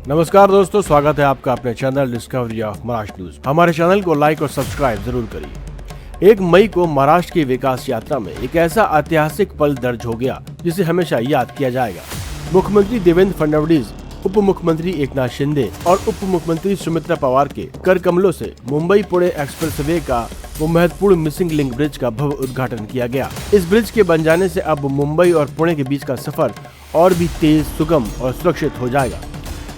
नमस्कार दोस्तों, स्वागत है आपका अपने channel discovery of Maharashtra news. हमारे चैनल को लाइक और सब्सक्राइब जरूर करिए। 1 मई को महाराष्ट्र की विकास यात्रा में एक ऐसा ऐतिहासिक पल दर्ज हो गया जिसे हमेशा याद किया जाएगा। मुख्यमंत्री देवेंद्र फडणवीस, उप मुख्यमंत्री एकनाथ शिंदे और उप मुख्यमंत्री सुमित्रा पवार के कर कमलों से मुंबई पुणे एक्सप्रेसवे का वो महत्वपूर्ण मिसिंग लिंक ब्रिज का भव्य उद्घाटन किया गया। इस ब्रिज के बन जाने से अब मुंबई और पुणे के बीच का सफर और भी तेज, सुगम और सुरक्षित हो जाएगा।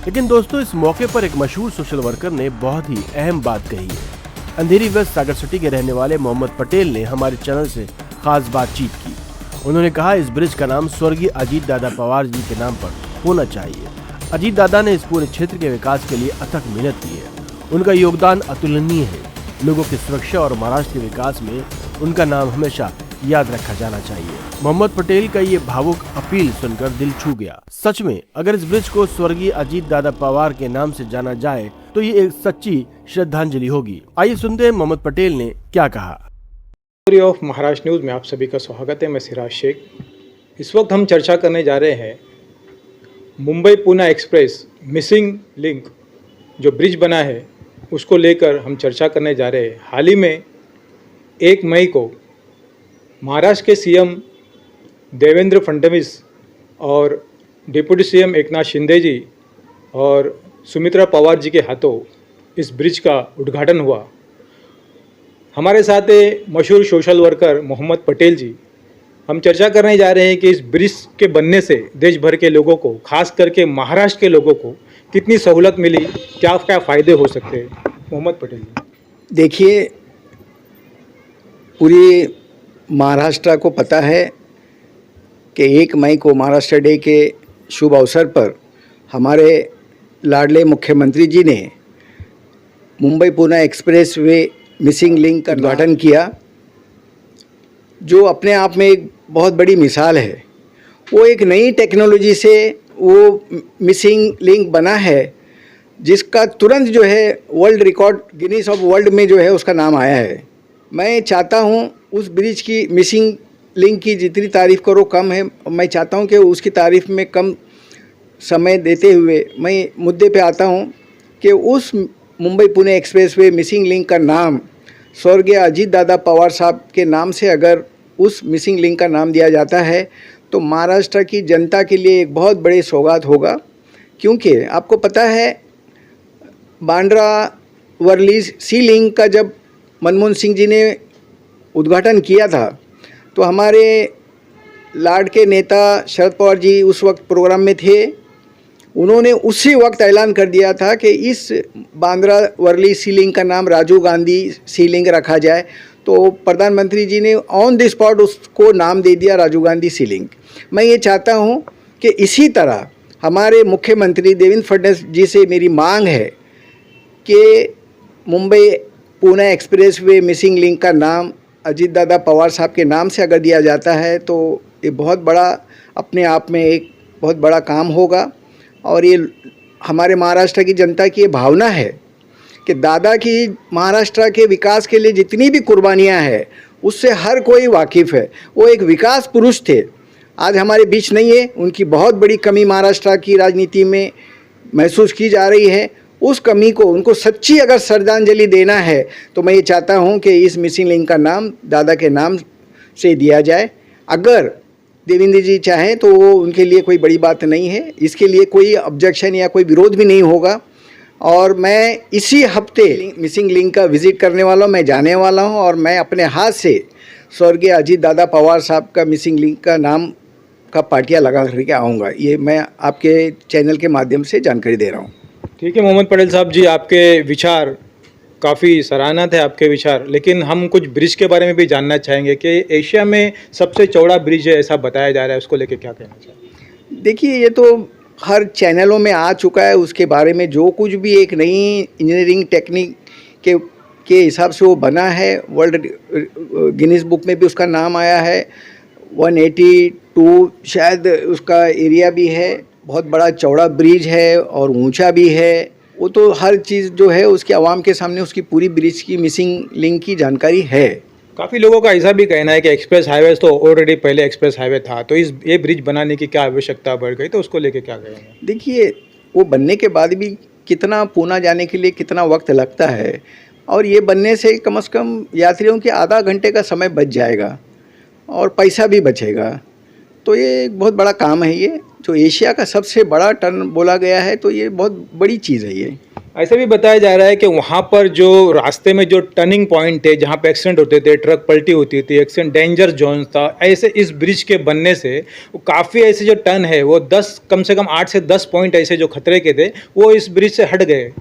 लेकिन दोस्तों, इस मौके पर एक मशहूर सोशल वर्कर ने बहुत ही अहम बात कही है। अंधेरी वेस्ट सागर सिटी के रहने वाले मोहम्मद पटेल ने हमारे चैनल से खास बातचीत की। उन्होंने कहा इस ब्रिज का नाम स्वर्गीय अजीत दादा पवार जी के नाम पर होना चाहिए। अजीत दादा ने इस पूरे क्षेत्र के विकास के लिए अथक मेहनत की है। उनका योगदान अतुलनीय है। लोगों की सुरक्षा और महाराष्ट्र के विकास में उनका नाम हमेशा याद रखा जाना चाहिए। मोहम्मद पटेल का ये भावुक अपील सुनकर दिल छू गया। सच में अगर इस ब्रिज को स्वर्गीय अजीत दादा पवार के नाम से जाना जाए तो ये एक सच्ची श्रद्धांजलि होगी। आइए सुनते हैं मोहम्मद पटेल ने क्या कहा। डिस्कवरी ऑफ महाराष्ट्र न्यूज में आप सभी का स्वागत है। मैं सिराज शेख। इस वक्त हम चर्चा करने जा रहे हैं Mumbai Pune express missing link जो ब्रिज बना है उसको लेकर हम चर्चा करने जा रहे हैं। हाल ही में 1 मई को महाराष्ट्र के सीएम देवेंद्र फडणवीस और डिप्टी सीएम एकनाथ शिंदे जी और सुमित्रा पवार जी के हाथों इस ब्रिज का उद्घाटन हुआ। हमारे साथ है मशहूर सोशल वर्कर मोहम्मद पटेल जी। हम चर्चा करने जा रहे हैं कि इस ब्रिज के बनने से देश भर के लोगों को, खास करके महाराष्ट्र के लोगों को कितनी सहूलत मिली, क्या क्या फ़ायदे हो सकते हैं। मोहम्मद पटेल जी। देखिए, पूरी महाराष्ट्र को पता है कि 1 मई को महाराष्ट्र डे के शुभ अवसर पर हमारे लाडले मुख्यमंत्री जी ने Mumbai Pune express way missing link का उद्घाटन किया, जो अपने आप में एक बहुत बड़ी मिसाल है। वो एक नई टेक्नोलॉजी से वो मिसिंग लिंक बना है जिसका तुरंत जो है world record Guinness of world में जो है उसका नाम आया है। मैं चाहता हूँ उस ब्रिज की मिसिंग लिंक की जितनी तारीफ़ करो कम है। मैं चाहता हूँ कि उसकी तारीफ़ में कम समय देते हुए मैं मुद्दे पे आता हूँ कि उस Mumbai Pune expressway missing link का नाम स्वर्गीय अजीत दादा पवार साहब के नाम से अगर उस मिसिंग लिंक का नाम दिया जाता है तो महाराष्ट्र की जनता के लिए एक बहुत बड़ी सौगात होगा। क्योंकि आपको पता है, बांद्रा वर्ली सी लिंक का जब मनमोहन सिंह जी ने उद्घाटन किया था तो हमारे लाड के नेता शरद पवार जी उस वक्त प्रोग्राम में थे। उन्होंने उसी वक्त ऐलान कर दिया था कि इस बांद्रा वर्ली सी लिंक का नाम राजीव गांधी सी लिंक रखा जाए। तो प्रधानमंत्री जी ने ऑन द स्पॉट उसको नाम दे दिया राजीव गांधी सी लिंक। मैं ये चाहता हूँ कि इसी तरह हमारे मुख्यमंत्री देवेंद्र फडणवीस जी से मेरी मांग है कि Mumbai Pune express way missing link का नाम अजीत दादा पवार साहब के नाम से अगर दिया जाता है तो ये बहुत बड़ा, अपने आप में एक बहुत बड़ा काम होगा। और ये हमारे महाराष्ट्र की जनता की ये भावना है कि दादा की महाराष्ट्र के विकास के लिए जितनी भी कुर्बानियाँ हैं उससे हर कोई वाकिफ़ है। वो एक विकास पुरुष थे, आज हमारे बीच नहीं है। उनकी बहुत बड़ी कमी महाराष्ट्र की राजनीति में महसूस की जा रही है। उस कमी को, उनको सच्ची अगर श्रद्धांजलि देना है तो मैं ये चाहता हूँ कि इस मिसिंग लिंक का नाम दादा के नाम से दिया जाए। अगर देवेंद्र जी चाहें तो वो उनके लिए कोई बड़ी बात नहीं है, इसके लिए कोई ऑब्जेक्शन या कोई विरोध भी नहीं होगा। और मैं इसी हफ्ते मिसिंग लिंक का विज़िट करने वाला हूँ, मैं जाने वाला हूँ और मैं अपने हाथ से स्वर्गीय अजीत दादा पवार साहब का मिसिंग लिंक का नाम का पाटिया लगा करके आऊँगा। ये मैं आपके चैनल के माध्यम से जानकारी दे रहा हूँ। ठीक है मोहम्मद पटेल साहब जी, आपके विचार काफ़ी सराहना थे आपके विचार। लेकिन हम कुछ ब्रिज के बारे में भी जानना चाहेंगे कि एशिया में सबसे चौड़ा ब्रिज है ऐसा बताया जा रहा है, उसको लेके क्या कहना चाहिए। देखिए, ये तो हर चैनलों में आ चुका है। उसके बारे में जो कुछ भी एक नई इंजीनियरिंग टेक्निक के हिसाब से वो बना है, वर्ल्ड गिनीज बुक में भी उसका नाम आया है। 182 शायद उसका एरिया भी है। बहुत बड़ा चौड़ा ब्रिज है और ऊंचा भी है। वो तो हर चीज़ जो है उसके आवाम के सामने उसकी पूरी ब्रिज की मिसिंग लिंक की जानकारी है। काफ़ी लोगों का ऐसा भी कहना है कि एक्सप्रेस हाईवे तो ऑलरेडी पहले एक्सप्रेस हाईवे था, तो ये ब्रिज बनाने की क्या आवश्यकता बढ़ गई, तो उसको लेके क्या कहेंगे। देखिए, वो बनने के बाद भी कितना पूना जाने के लिए कितना वक्त लगता है, और ये बनने से कम से कम यात्रियों के आधा घंटे का समय बच जाएगा और पैसा भी बचेगा। तो ये एक बहुत बड़ा काम है, ये जो एशिया का सबसे बड़ा टर्न बोला गया है, तो ये बहुत बड़ी चीज़ है ये। ऐसा भी बताया जा रहा है कि वहाँ पर जो रास्ते में जो टर्निंग पॉइंट थे, जहाँ पे एक्सीडेंट होते थे, ट्रक पलटी होती थी, एक्सीडेंट डेंजर जोन था, ऐसे इस ब्रिज के बनने से काफ़ी ऐसे जो टर्न है वो 10 कम से कम 8 से 10 पॉइंट ऐसे जो खतरे के थे वो इस ब्रिज से हट गए।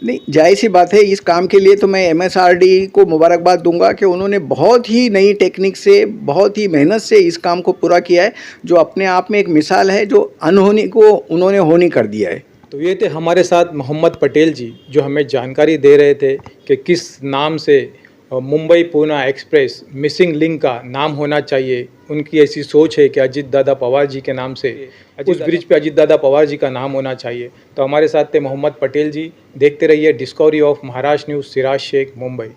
नहीं, जाहिर सी बात है, इस काम के लिए तो मैं एमएसआरडी को मुबारकबाद दूंगा कि उन्होंने बहुत ही नई टेक्निक से, बहुत ही मेहनत से इस काम को पूरा किया है, जो अपने आप में एक मिसाल है, जो अनहोनी को उन्होंने होनी कर दिया है। तो ये थे हमारे साथ मोहम्मद पटेल जी, जो हमें जानकारी दे रहे थे कि किस नाम से Mumbai Poona express missing link का नाम होना चाहिए। उनकी ऐसी सोच है कि अजीत दादा पवार जी के नाम से उस ब्रिज पे अजीत दादा पवार जी का नाम होना चाहिए। तो हमारे साथ थे मोहम्मद पटेल जी। देखते रहिए discovery of Maharashtra news. Siraj Shaikh, Mumbai.